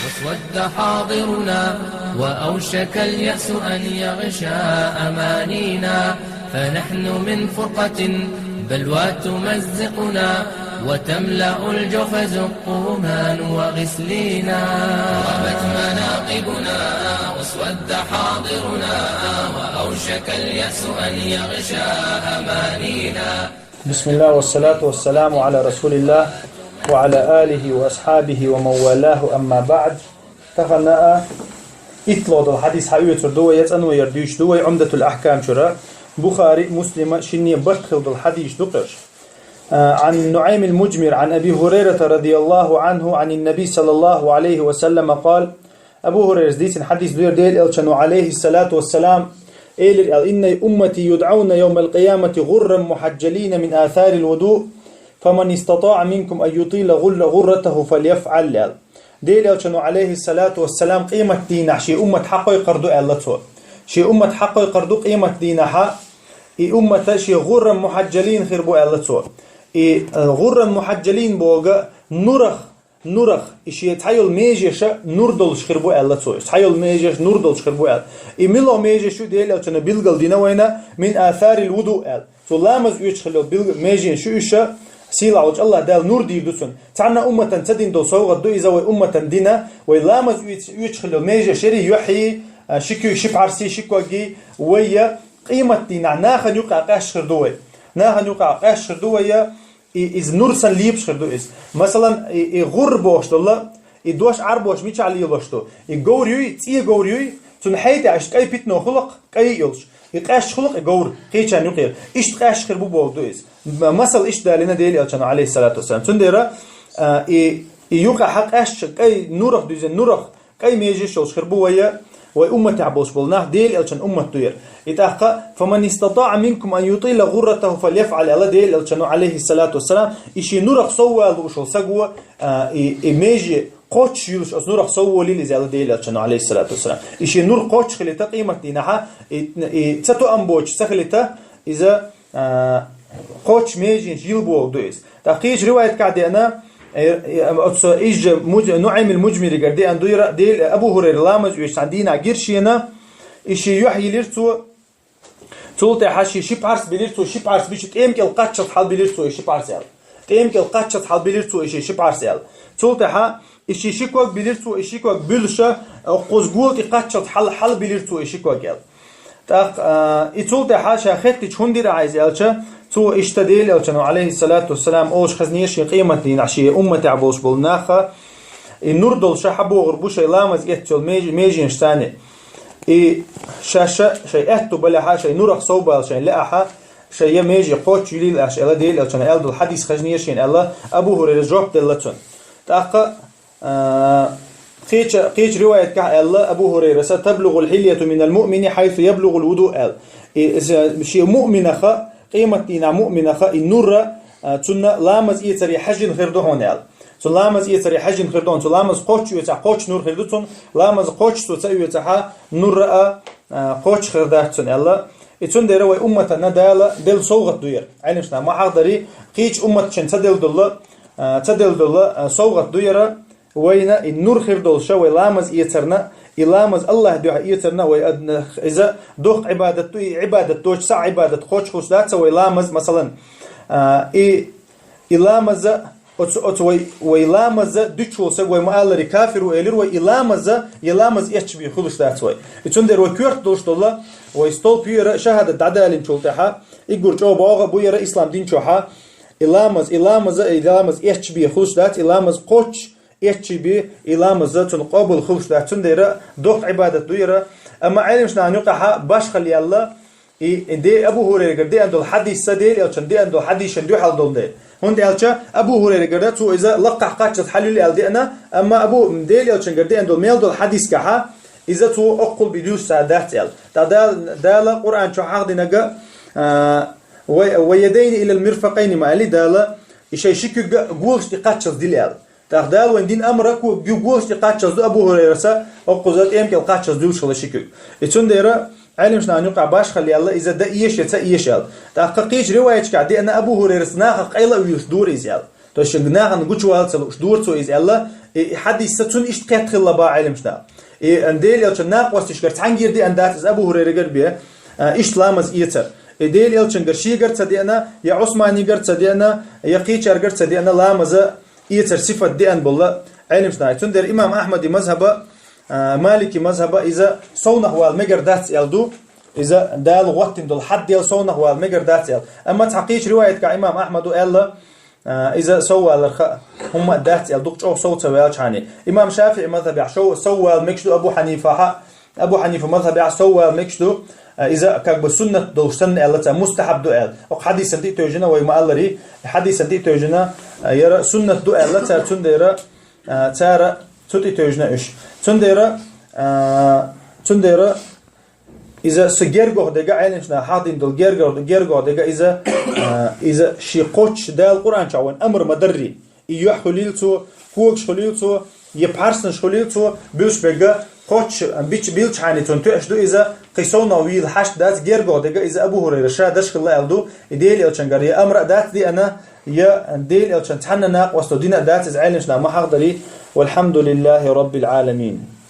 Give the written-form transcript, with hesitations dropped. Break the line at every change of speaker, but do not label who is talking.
واسود حاضرنا وأوشك اليأس أن يغشى أمانينا، فنحن من فرقة بلوى تمزقنا وتملأ الجحز قوما وغسلينا. غابت مناقبنا واسود حاضرنا وأوشك اليأس أن يغشى أمانينا.
بسم الله والصلاة والسلام على رسول الله وعلى آله وأصحابه ومن والاه. أما بعد، تفنأ إطلاد الحديث حيوت دوي يتأنو يرديش دوي عمدة الأحكام شراء بخاري مسلم شني بخلد الحديث دقش عن نعيم المجمر عن أبي هريرة رضي الله عنه عن النبي صلى الله عليه وسلم قال: أبو هريرة ديس حديث دوير ديل إلشانو عليه الصلاة والسلام إن أمتي يدعون يوم القيامة غرا محجلين من آثار الوضوء فمن استطاع منكم أن يطيل غرته فليفعل. ديل إلشانو عليه الصلاة والسلام قيمة دينا شي أمة حقا يقردو ألتو شي أمة حقا يقردو قيمة دينها أمة شي غرا محجلين خربو ألتو غرا محجلين بوغا نورخ إشي تحيل ميجيش نوردلش خربو ألتو تحيل ميجيش نوردلش خربو أل إميلو ميجيشو ديل إلشانو بلغل دينا وينا من آثار الوضوء أل تو لامز يوچخلو بلغل ميجين شو إشا سيلا وجه الله دال نور دي دوسن تعنا أمة تدين دو صوغة دو إذا أمة دينا ويلامز يوچخلو ميجي شري يحيي شكو شب عرسي شكوغي ويا قيمة دينا ناخن يقع قاش خردوي ناخن يقع قاش خردوي إز نورسن ليبش خردو إز مثلا غربوش دولا دوش عربوش ميش علي يلوشتو غوريوي تي غوريوي تنحيت عش كاي بيتنو خلق كاي يلش يقاش خلق غور قيچان يقير إيش قاش خربو بولدو إز مثل إيش دالنا ديلي ألشان عليه الصلاة والسلام تنديرا يوقع حق أش كاي نورخ دوزن نورخ كاي ميجيش يلش خربو ويا وأمة عبوش بولناه ديل ألشان أمة دوير إتاقا فمن استطاع منكم أن يطيل غرته فليفعل. الله ديل ألشان عليه الصلاة والسلام إشي نورخ سوى وشل سقوى ميجي قوتش يلش أس نورخ سوى لي زي الله ديل ألشان عليه الصلاة والسلام إشي نور قوتش خليتا قيمة دينها تتو أمبوش سخليتا إذا قوتش ميجين يلبو دويس تقيش رواية كعدينا إيج نعيم المجمري قردي أن ديل أبو هريرة لامز ويشعدينا قرشينا إشي يحيي ليرتو تولت حاشي شبعرس بليرتو شبعرس بيش تيمك القاتشة حال بليرتو شبعرس يال تيمك القاتشة حال بليرتو إشي شبعرس يال تولت ح إشي شكوك بليرتو إشي كوك بلشة قوزقول قاتشة حال بليرتو إشي كوك يال تاق إتولت حاشا خدت شهندير عايز يالشة تو اشتديل ألشانو عليه الصلاة والسلام أوش خزنيش قيمة دين عشي أمة عبوش بالناخة النور دول شحبو غربوش لامز يتول ميجين شتاني شاشة شيء أهتو بلحا شيء نورخ صوبة شيء لأحا شيء ميجي قوتش يليل أش إلا ديل ألشان ألدو الحديث خزنيشين ألا أبو هريرة جواب دلتون تاقا قيش رواية كا ألا أبو هريرة ستبلغ الحلية من المؤمن حيث يبلغ الوضوء أل شيء مؤمنة قيمة دينا مؤمنة النور تنا لامز يتري حجن خردو هونال تن لامز يتري حجن خردون تن لامز قوتش يتع قوتش نور خردون لامز قوتش تسوي يتع نور قوتش خرداتون الله يتون ديروا أمة ندالة دل صوغة دوير علمشنا ما حضري قيش أمة شن تدل دل صوغة دويرة وين النور خردول شو لامز يترنا إلامز الله دعا يترنا وإذا دوق عبادة دوش سا عبادة خوش خوش دات سوى إلامز مثلا إلامز وإلامز دشول سوى مؤلري كافر وإلير وإلامز يشبه خلوش دات سوى يتون در وكيرت دوش دولا ويستول بيرا شهادة عدالين شولتها يقول جو باغا بويرا إسلام دين شوها إلامز يشبه خلوش دات إلامز قوش يحكي إلامز تن قابل خلش ده تن ديرة دوق عبادة دويرة أما علمشنا أن يقع باش خلي الله دي أبو هريرة قردي عندو الحديث سدير أو دي عندو الحديث شندو حال دول دي هون دي ألشا أبو هريرة قردي تو إذا لقع قاتشة حليل ألدي أنا أما أبو مديل ألشا قردي عندو الميل دول الحديث كها إذا تو أقل بدوش سادات أل دالا قرآن شو حاق دي نقا ويدين إلى المرفقين ما ألي دالا إشي شكو قولش دي قاتشة دي أل تاخدال وين دين أمرك وجوجوش تقاتشز أبو هريرة أو قزات إمك القاتشز دوش ولا شكل يتون ديرة علم شنا نقع باش خلي الله إذا ده إيش يتأيش يال تحقيقش رواية كعدي أن أبو هريرة ناخ قيلا ويصدور إزيال то есть гнаган гучвалцо дурцо из элла حديث ستون اشتقت خلا با علم شتا انديل يلچ ناقوستش گر تانگير دي اندات از ابو هريره گر بي اشلامز يتر انديل يلچ گر شي گر تصدينا يا عثماني گر تصدينا يا قيچر گر تصدينا لامز يتر صفه دي ان بولا علم شتا تون در امام احمد مذهب مالكي مذهب اذا صونه وال مگر دات يلدو اذا دال وقتن دول حد يل صونه وال مگر دات يل اما تحقيق روايه كامام احمد قال إذا سوى هم دات يلدوك أو صوت سوى شاني إمام شافعي مذهب يعشوا سوى المكشدو أبو حنيفة مذهب يعسوى المكشدو إذا كان بسنة دوشتن إلا مستحب دؤال أو حديث سنتي توجنا ويما ألري حديث سنتي توجنا يرى سنة دؤال لا تندير ترى تنتي توجنا إيش تندير إذا سجرجه دقة علمنا حاطين دول جرجه دقة إذا شي قوتش ده القرآن شاون أمر مدري يحوليلتو فوقش خليلتو يبحرسن خليلتو بيش بقى قوتش بيش بيلش عني تنتو أشدو إذا قيسونا ويل حش دات جرجه دقة إذا أبو هريرة شاد دشخ الله يلدو يديل يلشنجر يا أمر دات دي أنا يا ديل يلشن تحننا وستودينا دات إز علمنا ما حقدري والحمد لله رب العالمين.